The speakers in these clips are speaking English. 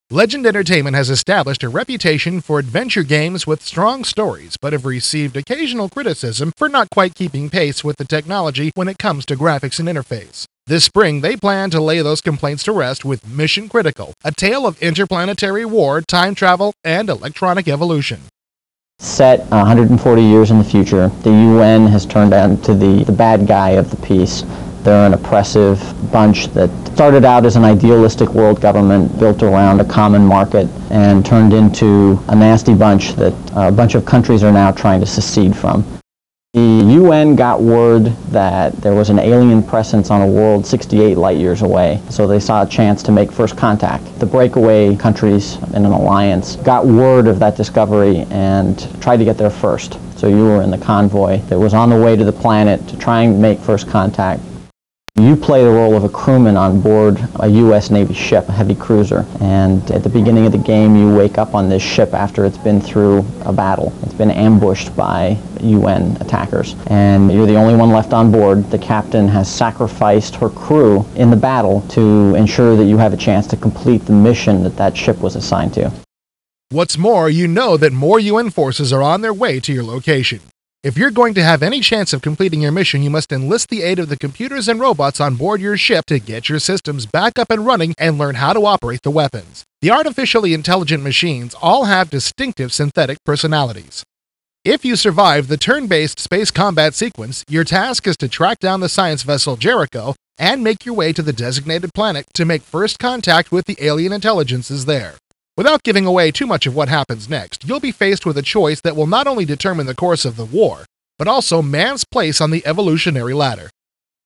Legend Entertainment has established a reputation for adventure games with strong stories, but have received occasional criticism for not quite keeping pace with the technology when it comes to graphics and interface. This spring, they plan to lay those complaints to rest with Mission Critical, a tale of interplanetary war, time travel, and electronic evolution. Set 140 years in the future, the UN has turned out to the bad guy of the piece. They're an oppressive bunch that started out as an idealistic world government built around a common market and turned into a nasty bunch that a bunch of countries are now trying to secede from. The UN got word that there was an alien presence on a world 68 light years away, so they saw a chance to make first contact. The breakaway countries in an alliance got word of that discovery and tried to get there first. So you were in the convoy that was on the way to the planet to try and make first contact. You play the role of a crewman on board a U.S. Navy ship, a heavy cruiser, and at the beginning of the game you wake up on this ship after it's been through a battle. It's been ambushed by UN attackers, and you're the only one left on board. The captain has sacrificed her crew in the battle to ensure that you have a chance to complete the mission that ship was assigned to. What's more, you know that more UN forces are on their way to your location. If you're going to have any chance of completing your mission, you must enlist the aid of the computers and robots on board your ship to get your systems back up and running and learn how to operate the weapons. The artificially intelligent machines all have distinctive synthetic personalities. If you survive the turn-based space combat sequence, your task is to track down the science vessel Jericho and make your way to the designated planet to make first contact with the alien intelligences there. Without giving away too much of what happens next, you'll be faced with a choice that will not only determine the course of the war, but also man's place on the evolutionary ladder.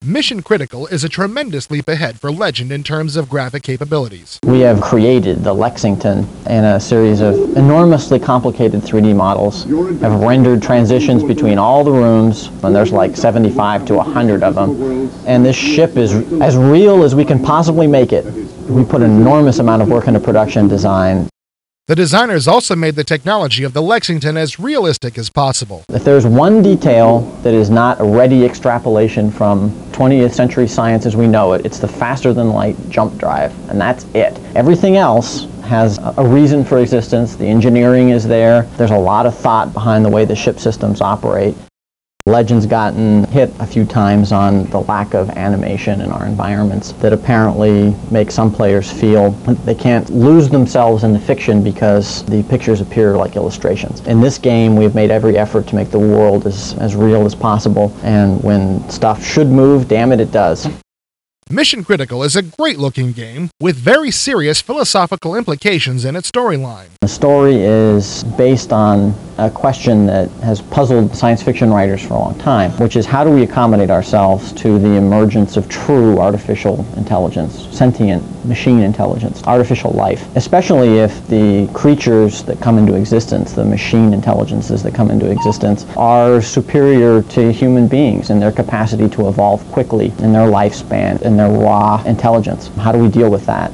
Mission Critical is a tremendous leap ahead for Legend in terms of graphic capabilities. We have created the Lexington in a series of enormously complicated 3D models, have rendered transitions between all the rooms, and there's like 75 to 100 of them, and this ship is as real as we can possibly make it. We put an enormous amount of work into production design. The designers also made the technology of the Lexington as realistic as possible. If there's one detail that is not a ready extrapolation from 20th century science as we know it, it's the faster-than-light jump drive, and that's it. Everything else has a reason for existence. The engineering is there. There's a lot of thought behind the way the ship systems operate. Legend's gotten hit a few times on the lack of animation in our environments that apparently make some players feel they can't lose themselves in the fiction because the pictures appear like illustrations. In this game, we've made every effort to make the world as real as possible, and when stuff should move, damn it, it does. Mission Critical is a great-looking game with very serious philosophical implications in its storyline. The story is based on a question that has puzzled science fiction writers for a long time, which is how do we accommodate ourselves to the emergence of true artificial intelligence, sentient machine intelligence, artificial life, especially if the creatures that come into existence, the machine intelligences that come into existence, are superior to human beings in their capacity to evolve quickly, in their lifespan, in their raw intelligence. How do we deal with that?